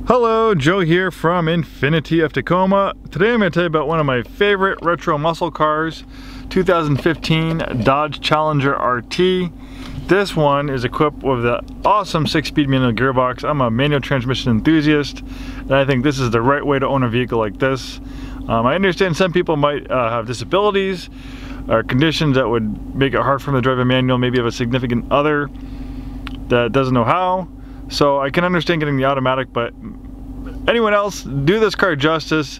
Hello, Joe here from Infiniti of Tacoma. Today I'm going to tell you about one of my favorite retro muscle cars, 2015 Dodge Challenger RT. This one is equipped with the awesome 6-speed manual gearbox. I'm a manual transmission enthusiast, and I think this is the right way to own a vehicle like this. I understand some people might have disabilities or conditions that would make it hard for them to drive a manual, maybe have a significant other that doesn't know how. So I can understand getting the automatic, but anyone else, do this car justice.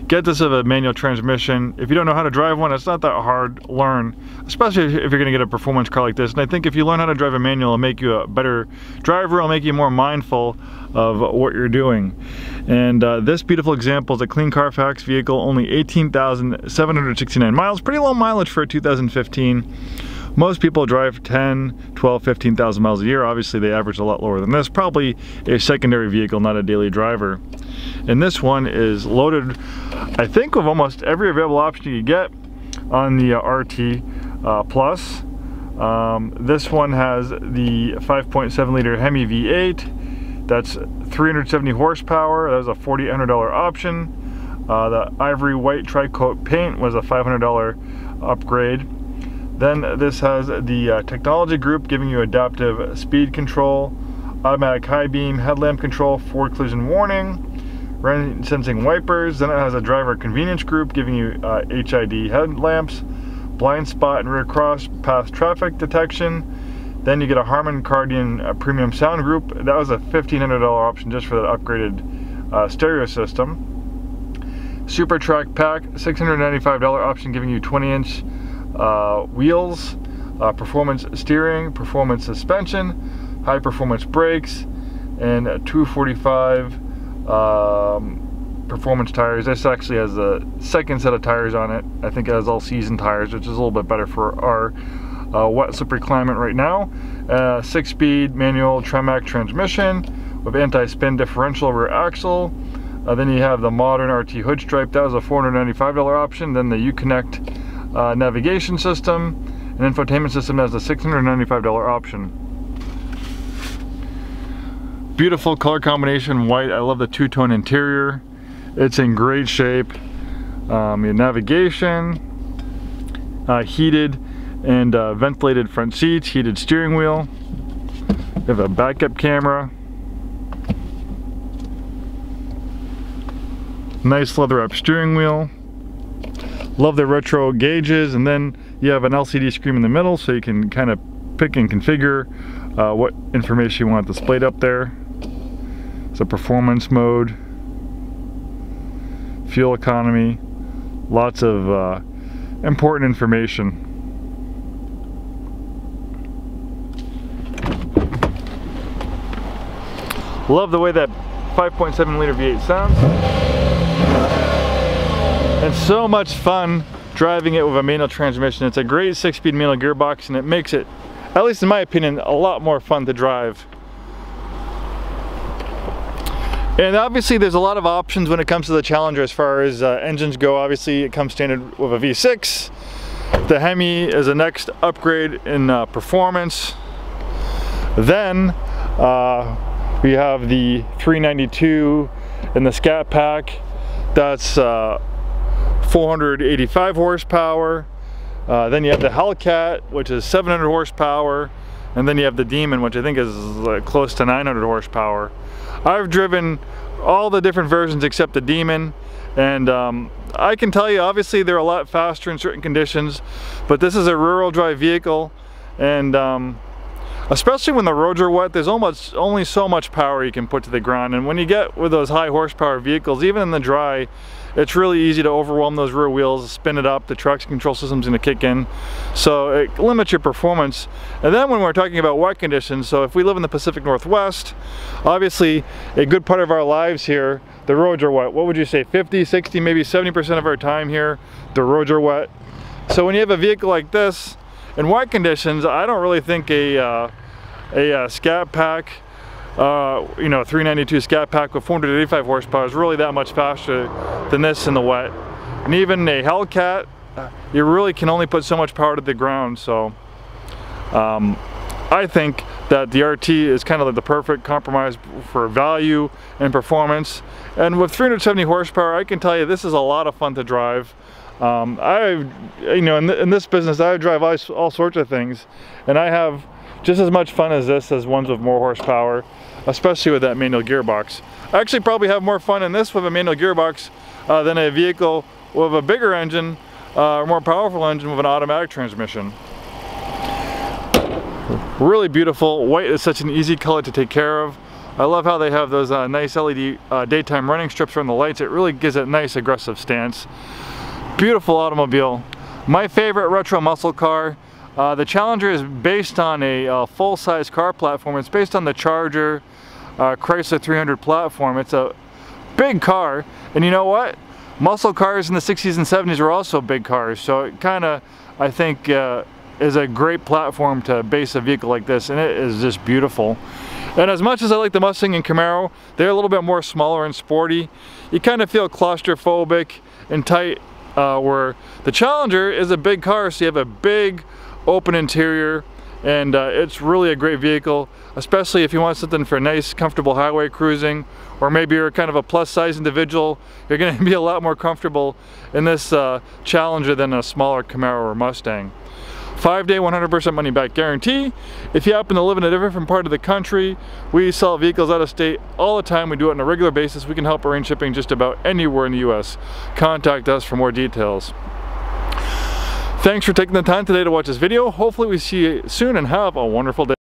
Get this of a manual transmission. If you don't know how to drive one, it's not that hard to learn, especially if you're gonna get a performance car like this. And I think if you learn how to drive a manual, it'll make you a better driver, it'll make you more mindful of what you're doing. And this beautiful example is a clean Carfax vehicle, only 18,769 miles. Pretty low mileage for a 2015. Most people drive 10, 12, 15,000 miles a year. Obviously they average a lot lower than this. Probably a secondary vehicle, not a daily driver. And this one is loaded, I think, with almost every available option you get on the RT Plus. This one has the 5.7 liter Hemi V8. That's 370 horsepower. That was a $4,800 option. The ivory white tri-coat paint was a $500 upgrade. Then this has the technology group giving you adaptive speed control, automatic high beam headlamp control, forward collision warning, rain sensing wipers. Then it has a driver convenience group giving you HID headlamps, blind spot and rear cross path traffic detection. Then you get a Harman Kardon premium sound group. That was a $1,500 option just for that upgraded stereo system. Super Track Pack, $695 option giving you 20-inch wheels, performance steering, performance suspension, high performance brakes, and 245 performance tires. This actually has the second set of tires on it. I think it has all season tires, which is a little bit better for our wet slippery climate right now. 6-speed manual Tremac transmission with anti-spin differential rear axle. Then you have the modern RT hood stripe. That was a $495 option. Then the Uconnect navigation system and infotainment system has a $695 option. Beautiful color combination, white. I love the two-tone interior. It's in great shape. Your navigation, heated and ventilated front seats, heated steering wheel. You have a backup camera. Nice leather-wrapped steering wheel. Love the retro gauges, and then you have an LCD screen in the middle so you can kind of pick and configure what information you want displayed up there. It's a performance mode, fuel economy, lots of important information. Love the way that 5.7 liter V8 sounds. It's so much fun driving it with a manual transmission. It's a great 6-speed manual gearbox, and it makes it, at least in my opinion, a lot more fun to drive. And obviously there's a lot of options when it comes to the Challenger as far as engines go. Obviously it comes standard with a V6. The Hemi is the next upgrade in performance. Then we have the 392 in the Scat Pack. That's 485 horsepower. Then you have the Hellcat, which is 700 horsepower. And then you have the Demon, which I think is close to 900 horsepower. I've driven all the different versions except the Demon. And I can tell you, obviously they're a lot faster in certain conditions, but this is a rural drive vehicle. And especially when the roads are wet, there's almost only so much power you can put to the ground. And when you get with those high horsepower vehicles, even in the dry, it's really easy to overwhelm those rear wheels, spin it up, the traction control system's gonna kick in. So it limits your performance. And then when we're talking about wet conditions, so if we live in the Pacific Northwest, obviously a good part of our lives here, the roads are wet. What would you say, 50, 60, maybe 70% of our time here, the roads are wet. So when you have a vehicle like this, in wet conditions, I don't really think a Scat Pack, 392 Scat Pack with 485 horsepower is really that much faster than this in the wet. And even a Hellcat, you really can only put so much power to the ground. So I think that the RT is kind of like the perfect compromise for value and performance. And with 370 horsepower, I can tell you this is a lot of fun to drive. In this business, I drive all sorts of things, and I have just as much fun as this as ones with more horsepower, especially with that manual gearbox. I actually probably have more fun in this with a manual gearbox than a vehicle with a bigger engine, or more powerful engine with an automatic transmission. Really beautiful. White is such an easy color to take care of. I love how they have those nice LED daytime running strips on the lights. It really gives it a nice aggressive stance. Beautiful automobile. My favorite retro muscle car. The Challenger is based on a full-size car platform. It's based on the Charger Chrysler 300 platform. It's a big car, and you know what? Muscle cars in the 60s and 70s were also big cars, so it kind of, I think, is a great platform to base a vehicle like this, and it is just beautiful. And as much as I like the Mustang and Camaro, they're a little bit more smaller and sporty. You kind of feel claustrophobic and tight, where the Challenger is a big car, so you have a big open interior, and it's really a great vehicle, especially if you want something for nice, comfortable highway cruising, or maybe you're kind of a plus-size individual. You're going to be a lot more comfortable in this Challenger than a smaller Camaro or Mustang. 5-day 100% money back guarantee. If you happen to live in a different part of the country, we sell vehicles out of state all the time. We do it on a regular basis. We can help arrange shipping just about anywhere in the US. Contact us for more details. Thanks for taking the time today to watch this video. Hopefully we see you soon, and have a wonderful day.